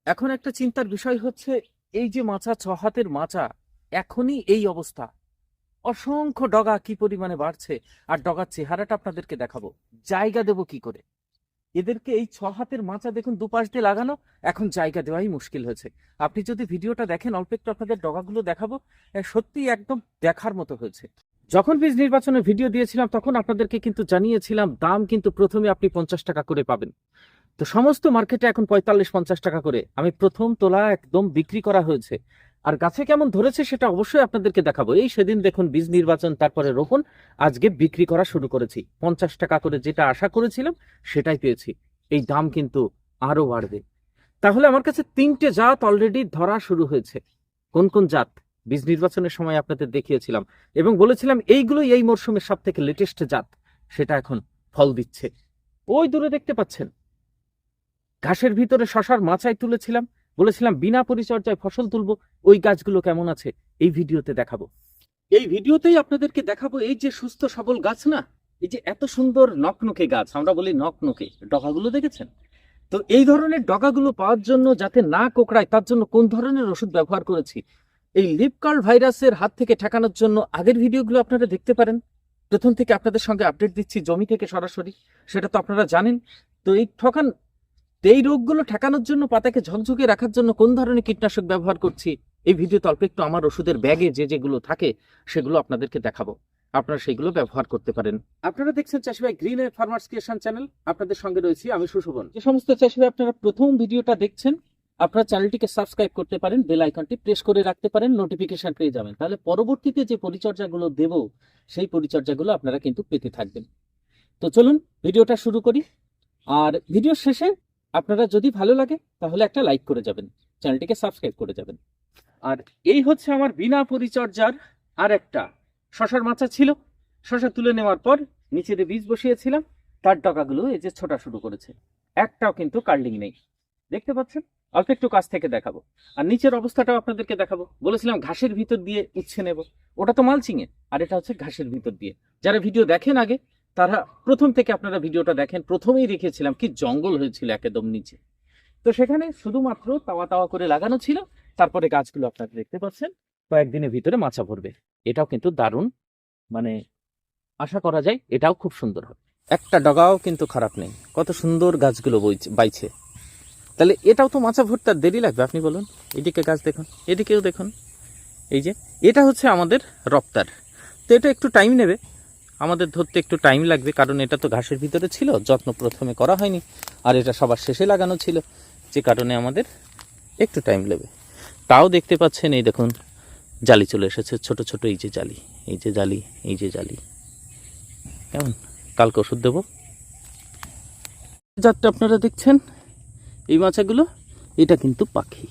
এখন একটা চিন্তার বিষয় হচ্ছে, এই যে মাচা, ৬ হাতের মাচা, এখনই এই অবস্থা। অসংখ্য ডগা কি পরিমাণে বাড়ছে, আর ডগার চেহারাটা আপনাদেরকে দেখাবো। জায়গা দেব কি করে এদেরকে? এই ৬ হাতের মাচা দেখুন, দুপাশ দিয়ে লাগানো, এখন জায়গা দেওয়াই মুশকিল হয়েছে। আপনি যদি ভিডিওটা দেখেন, অল্প একটু আপনাদের ডগাগুলো দেখাবো। সত্যি একদম দেখার মতো হয়েছে। যখন বীজ নির্বাচনের ভিডিও দিয়েছিলাম, তখন আপনাদেরকে কিন্তু জানিয়েছিলাম দাম কিন্তু প্রথমে আপনি 50 টাকা করে পাবেন। তো সমস্ত মার্কেটে এখন 45-50 টাকা করে আমি প্রথম তোলা একদম বিক্রি করা হয়েছে। আর গাছে কেমন ধরেছে সেটা অবশ্যই আপনাদেরকে দেখাবো। এই সেদিন দেখুন বীজ নির্বাচন, তারপরে রোপণ, আজকে বিক্রি করা শুরু করেছি। 50 টাকা করে যেটা আশা করেছিলাম সেটাই পেয়েছি। এই দাম কিন্তু আরো বাড়বে। তাহলে আমার কাছে 3টে জাত অলরেডি ধরা শুরু হয়েছে। কোন কোন জাত বীজ নির্বাচনের সময় আপনাদের দেখিয়েছিলাম এবং বলেছিলাম এইগুলোই এই মরশুমের সব থেকে লেটেস্ট জাত, সেটা এখন ফল দিচ্ছে। ওই দূরে দেখতে পাচ্ছেন, ঘাসের ভিতরে শশার মাচায় তুলেছিলাম, বলেছিলাম বিনা পরিচর্যায় ফসল তুলবো। ওই গাছগুলো কেমন আছে এই ভিডিওতে দেখাবো। এই ভিডিওতেই আপনাদেরকে দেখাবো এই যে সুস্থ সবল গাছ না, এই যে এত সুন্দর নকনকে গাছ, আমরা বলি নকনকে, ডগাগুলো দেখেছেন? তো এই ধরনের ডগাগুলো পাওয়ার জন্য, যাতে না কোঁকড়ায়, তার জন্য কোন ধরনের ওষুধ ব্যবহার করেছি, এই লিফ কার্ল ভাইরাসের হাত থেকে ঠেকানোর জন্য আগের ভিডিওগুলো আপনারা দেখতে পারেন। প্রথম থেকে আপনাদের সঙ্গে আপডেট দিচ্ছি জমি থেকে সরাসরি, সেটা তো আপনারা জানেন। তো এই রোগগুলো ঠেকানোর জন্য, পাতাকে ঝকঝকে রাখার জন্য কোন ধরনের কীটনাশক ব্যবহার করছি, এই ভিডিওতে অল্প একটু আমার ওষুধের ব্যাগে যেগুলো থাকে সেগুলো আপনাদেরকে দেখাবো। আপনারা সেগুলো ব্যবহার করতে পারেন। আপনারা দেখছেন চাষি ভাই গ্রিন ফার্মার্স ক্রিয়েশন চ্যানেল। আপনাদের সঙ্গে রয়েছি আমি সুশোভন। যে সমস্ত চাষি ভাই আপনারা প্রথম ভিডিওটা দেখছেন, আপনারা চ্যানেলটিকে সাবস্ক্রাইব করতে পারেন, বেল আইকনটি প্রেস করে রাখতে পারেন, নোটিফিকেশন পেয়ে যাবেন। তাহলে পরবর্তীতে যে পরিচর্যাগুলো দেব, সেই পরিচর্যাগুলো আপনারা কিন্তু পেতে থাকবেন। তো চলুন ভিডিওটা শুরু করি। আর ভিডিওর শেষে আপনারা যদি ভালো লাগে তাহলে একটা লাইক করে যাবেন, চ্যানেলটিকে সাবস্ক্রাইব করে যাবেন। আর এই হচ্ছে আমার বিনা পরিচর্যার আর একটা শশার মাচা ছিল। শশা তুলে নেওয়ার পর নিচে দিয়ে বীজ বসিয়েছিলাম, তার ডগাগুলো এই যে ছোটা শুরু করেছে। একটাও কিন্তু কার্লিং নেই, দেখতে পাচ্ছেন? অল্প একটু কাছ থেকে দেখাবো। আর নিচের অবস্থাটাও আপনাদেরকে দেখাবো। বলেছিলাম ঘাসের ভিতর দিয়ে উচ্ছে নেব, ওটা তো মালচিং এ, আর এটা হচ্ছে ঘাসের ভিতর দিয়ে। যারা ভিডিও দেখেন আগে, তারা প্রথম থেকে আপনারা ভিডিওটা দেখেন, প্রথমেই রেখেছিলাম কি জঙ্গল হয়েছিল একদম নিচে। তো সেখানে শুধুমাত্র তাওয়া তাওয়া করে লাগানো ছিল। তারপরে গাছগুলো আপনারা দেখতে পাচ্ছেন কয়েকদিনের ভিতরে মাচা ভরবে। এটাও কিন্তু দারুণ, মানে আশা করা যায় এটাও খুব সুন্দর হবে। একটা ডগাও কিন্তু খারাপ নেই, কত সুন্দর গাছগুলো বাইছে। তাহলে এটাও তো মাচা ভরতে আর দেরি লাগবে আপনি বলুন? এদিকে গাছ দেখুন, এদিকেও দেখুন। এই যে এটা হচ্ছে আমাদের রপ্তার। তো এটা একটু টাইম নেবে, আমাদের ধরতে একটু টাইম লাগবে, কারণ এটা তো ঘাসের ভিতরে ছিল, যত্ন প্রথমে করা হয়নি, আর এটা সবার শেষে লাগানো ছিল, যে কারণে আমাদের একটু টাইম নেবে। তাও দেখতে পাচ্ছেন, এই দেখুন জালি চলে এসেছে, ছোট ছোট এই যে জালি, এই যে জালি, এই যে জালি। কেমন? কালকে ওষুধ দেবো। জাতটা আপনারা দেখছেন, এই মাচাগুলো, এটা কিন্তু পাখি।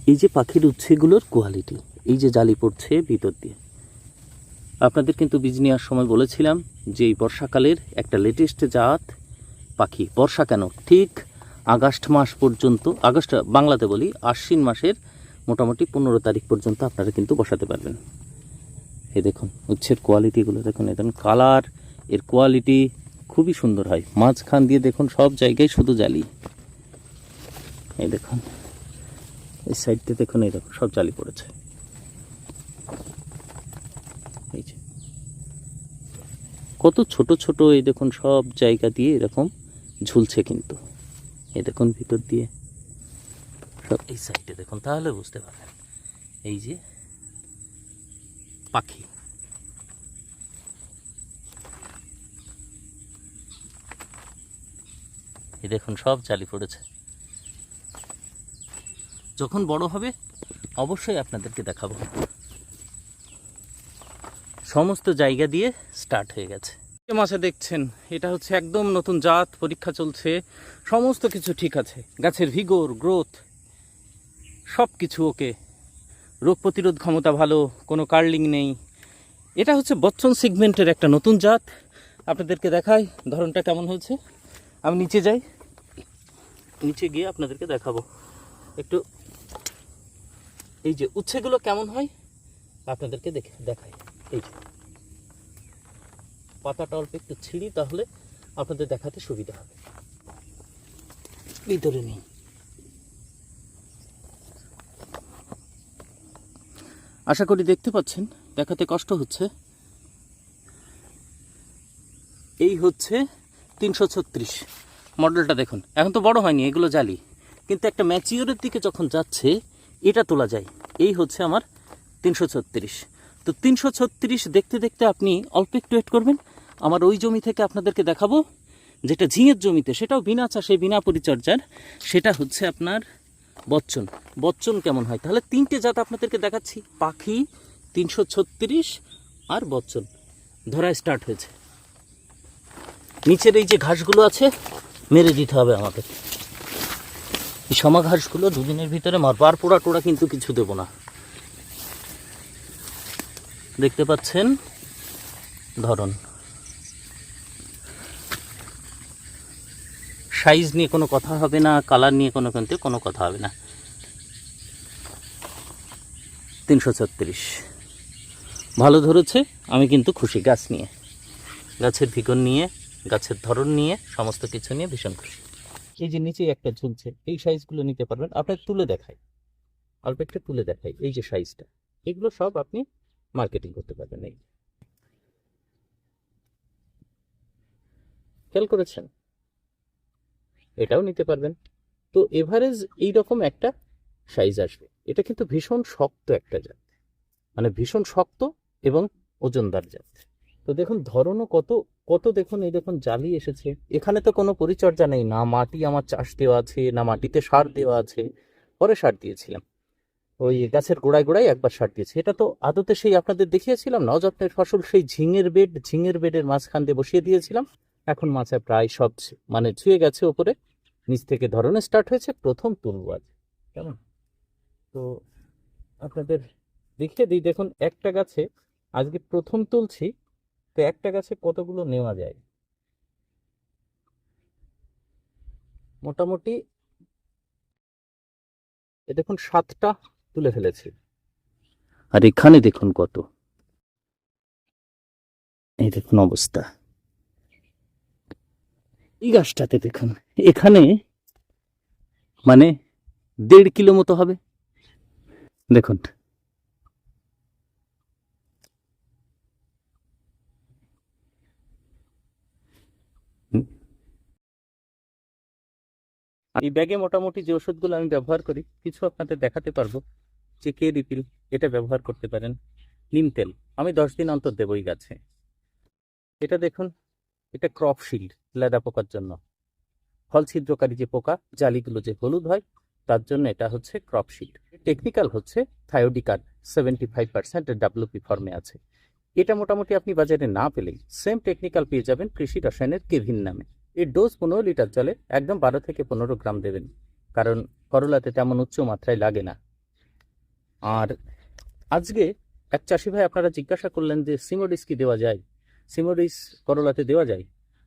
এই যে পাখির উচ্ছেগুলোর কোয়ালিটি, এই যে জালি পড়ছে ভিতর দিয়ে। আপনাদের কিন্তু বীজ নেওয়ার সময় বলেছিলাম যে এই বর্ষাকালের একটা লেটেস্ট জাত পাখি। বর্ষা কেন, ঠিক আগস্ট মাস পর্যন্ত, আগস্ট বাংলাতে বলি আশ্বিন মাসের মোটামুটি 15 তারিখ পর্যন্ত আপনারা কিন্তু বসাতে পারবেন। এই দেখুন উচ্ছের কোয়ালিটিগুলো দেখুন, দেখুন কালার, এর কোয়ালিটি খুবই সুন্দর হয়। মাঝখান দিয়ে দেখুন সব জায়গায় শুধু জালি। এই দেখুন এই সাইডতে দেখুন, এই দেখুন সব জালি পড়েছে। এই যে কত ছোট ছোট, এই দেখুন সব জায়গা দিয়ে এরকম ঝুলছে কিন্তু। এই দেখুন ভিতর দিয়ে সব, এই সাইডে দেখুন, তাহলে বুঝতে পারবেন এই যে পাখি। এই দেখুন সব জালি পড়েছে। যখন বড় হবে অবশ্যই আপনাদেরকে দেখাবো। সমস্ত জায়গা দিয়ে স্টার্ট হয়ে গেছে। মাছে দেখছেন, এটা হচ্ছে একদম নতুন জাত, পরীক্ষা চলছে, সমস্ত কিছু ঠিক আছে, গাছের ভিগর, গ্রোথ সব কিছু ওকে, রোগ প্রতিরোধ ক্ষমতা ভালো, কোনো কার্লিং নেই। এটা হচ্ছে বচ্চন সেগমেন্টের একটা নতুন জাত। আপনাদেরকে দেখাই ধরনটা কেমন হয়েছে। আমি নিচে যাই, নিচে গিয়ে আপনাদেরকে দেখাবো একটু এই যে উচ্ছেগুলো কেমন হয় আপনাদেরকে দেখাই। এই যে পাতাটা অল্প একটু ছিঁড়ি, তাহলে আপনাদের দেখাতে সুবিধা হবে। ভিতরে নেই, আশা করি দেখতে পাচ্ছেন, দেখাতে কষ্ট হচ্ছে। এই হচ্ছে 336 মডেলটা দেখুন। এখন তো বড় হয়নি, এগুলো জালি, কিন্তু একটা ম্যাচিওরের দিকে যখন যাচ্ছে এটা তোলা যায়। এই হচ্ছে আমার 336। তো 336 দেখতে দেখতে আপনি অল্প একটু ওয়েট করবেন। আমার ওই জমি থেকে আপনাদেরকে দেখাবো, যেটা ঝিঙের জমিতে, সেটাও বিনা চাষে বিনা পরিচর্যার, সেটা হচ্ছে আপনার বচ্চন। বচ্চন কেমন হয়, তাহলে তিনটে জাত আপনাদেরকে দেখাচ্ছি, পাখি, 336 আর বচ্চন। ধরা স্টার্ট হয়েছে। নিচের এই যে ঘাসগুলো আছে মেরে দিতে হবে আমাদের। এই সমা ঘাসগুলো দুদিনের ভিতরে মারবো, আর পোড়া টোড়া কিন্তু কিছু দেবো না। দেখতে পাচ্ছেন ধরন। সাইজ নিয়ে কোনো কথা হবে না, কালার নিয়ে কোনো কথা হবে না। 336 ভালো ধরেছে, আমি কিন্তু খুশি। গাছ নিয়ে, গাছের ভিগন নিয়ে, গাছের ধরন নিয়ে, সমস্ত কিছু নিয়ে ভীষণ খুশি। এই যে নিচে একটা ঝুলছে, এই সাইজগুলো নিতে পারবেন। আপনার তুলে দেখাই, অল্প একটা তুলে দেখাই, এই যে সাইজটা, এগুলো সব আপনি মার্কেটিং করতে পারবেন। এই খেয়াল করেছেন, এটাও নিতে পারবেন। তো এভারেজ এইরকম একটা সাইজ আসবে। এটা কিন্তু ভীষণ শক্ত একটা জাত, মানে ভীষণ শক্ত এবং ওজনদার জাত। তো দেখুন ধরনও কত কত, দেখুন এই দেখুন জালি এসেছে। এখানে তো কোনো পরিচর্যা নেই, না মাটি আমার চাষ দেওয়া আছে, না মাটিতে সার দেওয়া আছে। পরে সার দিয়েছিলাম, ওই গাছের গোড়ায় গোড়ায় একবার সার দিয়েছে। এটা তো আদতে সেই আপনাদের দেখিয়েছিলাম না, অযত্নের ফসল, সেই ঝিঙের বেডের মাঝখান দিয়ে বসিয়ে দিয়েছিলাম। এখন মাছা প্রায় সব মানে ছুঁয়ে গেছে ওপরে, নিচ থেকে ধরনের স্টার্ট হয়েছে। প্রথম তুলব আজ, কেমন? তো আপনাদের দেখিয়ে দিই। দেখুন একটা গাছে আজকে প্রথম তুলছি, তো একটা গাছে কতগুলো নেওয়া যায় মোটামুটি। এ দেখুন 7টা তুলে ফেলেছি। আর এখানে দেখুন কত, এই দেখুন অবস্থা। এই গাছটাতে দেখুন, এখানে মানে 1.5 কিলো মতো হবে। দেখুন এই ব্যাগে মোটামুটি যে ওষুধগুলো আমি ব্যবহার করি কিছু আপনাদের দেখাতে পারবো। যে কে রিপিল, এটা ব্যবহার করতে পারেন। নিম তেল আমি 10 দিন অন্তর দেবো এই গাছে। এটা দেখুন, এটা ক্রপ শিল্ড, লেদা পোকার জন্য। ফল ছিদ্রকারী যে পোকা, জালিগুলো যে হলুদ হয়, তার জন্য এটা হচ্ছে ক্রপ শিল্ড। টেকনিক্যাল হচ্ছে থায়োডিকার, 75% ডাব্লিউপি ফর্মে আছে। এটা মোটামুটি আপনি বাজারে না পেলেই সেম টেকনিক্যাল পেয়ে যাবেন কৃষি রসায়নের কেভিন নামে। এর ডোজ 15 লিটার জলে একদম 12 থেকে 15 গ্রাম দেবেন, কারণ করলাতে তেমন উচ্চ মাত্রায় লাগে না। আর আজকে এক চাষি ভাই আপনারা জিজ্ঞাসা করলেন যে সিমোডিস কি দেওয়া যায়, সিমোডিস করলাতে দেওয়া যায়।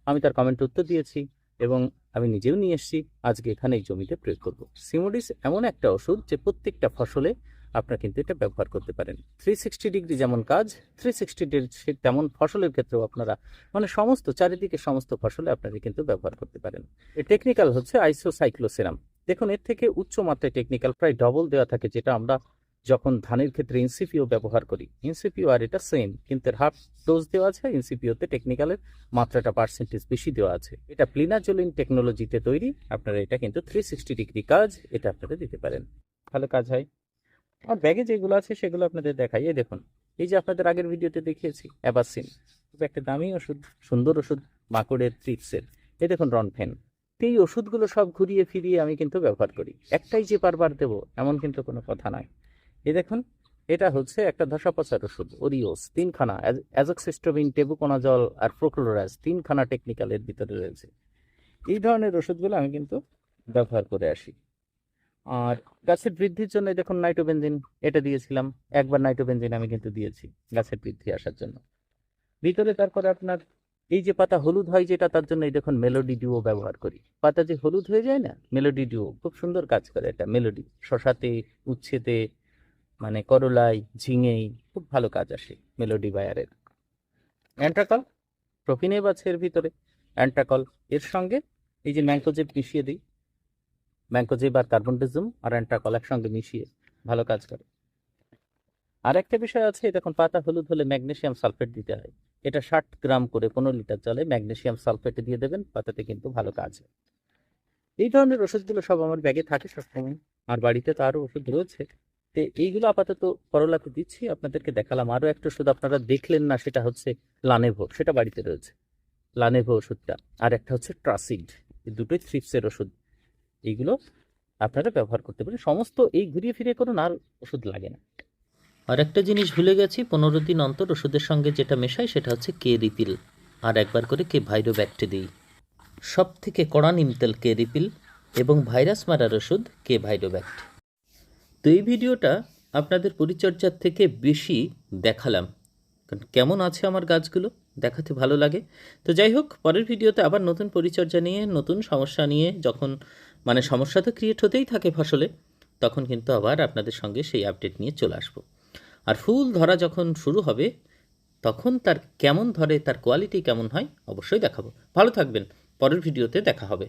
আমি তার কমেন্টে উত্তর দিয়েছি এবং আমি নিজেও নিয়ে এসেছি, আজকে এখানে এই জমিতে প্রয়োগ করব। সিমোডিস এমন একটা ওষুধ যে প্রত্যেকটা ফসলে আপনারা কিন্তু এটা ব্যবহার করতে পারেন। 360 ডিগ্রি যেমন কাজ, 360 ডিগ্রি তেমন ফসলের ক্ষেত্রেও আপনারা, মানে সমস্ত চারিদিকে সমস্ত ফসলে আপনারা কিন্তু ব্যবহার করতে পারেন। এই টেকনিক্যাল হচ্ছে আইসোসাইক্লোসেরাম। দেখুন এর থেকে উচ্চ মাত্রায় টেকনিক্যাল প্রায় ডবল দেওয়া থাকে, যেটা আমরা যখন ধানের ক্ষেত্রে ইনসিপিও ব্যবহার করি। ইনসিপিও আর এটা সেম, কিন্তু হাফ ডোজ দেওয়া আছে। ইনসিপিওতে টেকনিক্যালের মাত্রাটা পার্সেন্টেজ বেশি দেওয়া আছে। এটা প্লিনাজোলিন টেকনোলজিতে তৈরি। আপনারা এটা কিন্তু 360 ডিগ্রি কাজ, এটা আপনারা দিতে পারেন, ভালো কাজ হয়। আর ব্যাগে যেগুলো আছে সেগুলো আপনাদের দেখাই। এই দেখুন, এই যে আপনাদের আগের ভিডিওতে দেখিয়েছি অ্যাবাসিন, খুব একটা দামি ওষুধ, সুন্দর ওষুধ, মাকড়ের ট্রিপসের। এই দেখুন রনফেন। এই ওষুধগুলো সব ঘুরিয়ে ফিরিয়ে আমি কিন্তু ব্যবহার করি, একটাই যে বারবার দেবো এমন কিন্তু কোনো কথা নয়। এই দেখুন, এটা হচ্ছে একটা ধসা পচার ওষুধ, ওরিওস 3খানা, অ্যাজোক্সিস্ট্রোবিন, টেবুকোনাজল আর প্রোক্লোরাজ 3খানা টেকনিক্যালের ভিতরে রয়েছে। এই ধরনের ওষুধগুলো আমি কিন্তু ব্যবহার করে আসি। আর গাছের বৃদ্ধির জন্য দেখুন নাইট্রোবেনজিন, এটা দিয়েছিলাম একবার। নাইট্রোবেনজিন আমি কিন্তু দিয়েছি গাছের বৃদ্ধি আসার জন্য ভিতরে। তারপরে আপনার এই যে পাতা হলুদ হয় যেটা, তার জন্য এই দেখুন মেলোডি ডিও ব্যবহার করি। পাতা যে হলুদ হয়ে যায় না, মেলোডি ডিও খুব সুন্দর কাজ করে। এটা মেলোডি শশাতে, উচ্ছেতে, মানে করলাই, ঝিঙেই খুব ভালো কাজ আসে মেলোডি বায়ারের। অ্যান্ট্রাকল, প্রোপিনেব আছে এর ভিতরে, অ্যান্ট্রাকল। এর সঙ্গে এই যে ম্যাঙ্কোজেব মিশিয়ে দিই, ম্যাঙ্কোজেব আর কার্বনডিজম আর অ্যান্ট্রাকল একসঙ্গে মিশিয়ে ভালো কাজ করে। আর একটা বিষয় আছে, দেখুন পাতা হলুদ হলে ম্যাগনেসিয়াম সালফেট দিতে হয়। এটা 60 গ্রাম করে 15 লিটার জলে ম্যাগনেসিয়াম সালফেট দিয়ে দেবেন, পাতাতে কিন্তু ভালো কাজ হয়। এই ধরনের ওষুধগুলো সব আমার ব্যাগে থাকে সবসময়, আর বাড়িতে তো আরও ওষুধ রয়েছে। তো এইগুলো আপাতত করলাতে দিচ্ছি, আপনাদেরকে দেখালাম। আরও একটা ওষুধ আপনারা দেখলেন না, সেটা হচ্ছে লানেভো, সেটা বাড়িতে রয়েছে, লানেভো ওষুধটা। আর একটা হচ্ছে ট্রাসিড, এই দুটোই থ্রিপসের ওষুধ। এইগুলো আপনারা ব্যবহার করতে পারেন। সমস্ত এই ঘুরিয়ে ফিরিয়ে করুন, আর ওষুধ লাগে না। আর একটা জিনিস ভুলে গেছি, 15 দিন অন্তর ওষুধের সঙ্গে যেটা মেশাই সেটা হচ্ছে কে রিপিল, আর একবার করে কে ভাইরোব্যাক্টে দিই। সব থেকে কড়া নিমতেল কে রিপিল এবং ভাইরাস মারার ওষুধ কে ভাইরোব্যাক্ট। তো এই ভিডিওটা আপনাদের পরিচর্যার থেকে বেশি দেখালাম, কারণ কেমন আছে আমার গাছগুলো দেখাতে ভালো লাগে। তো যাই হোক, পরের ভিডিওতে আবার নতুন পরিচর্যা নিয়ে, নতুন সমস্যা নিয়ে, যখন মানে সমস্যা তো ক্রিয়েট হতেই থাকে ফসলে, তখন কিন্তু আবার আপনাদের সঙ্গে সেই আপডেট নিয়ে চলে আসবো। আর ফুল ধরা যখন শুরু হবে, তখন তার কেমন ধরে, তার কোয়ালিটি কেমন হয় অবশ্যই দেখাবো। ভালো থাকবেন, পরের ভিডিওতে দেখা হবে।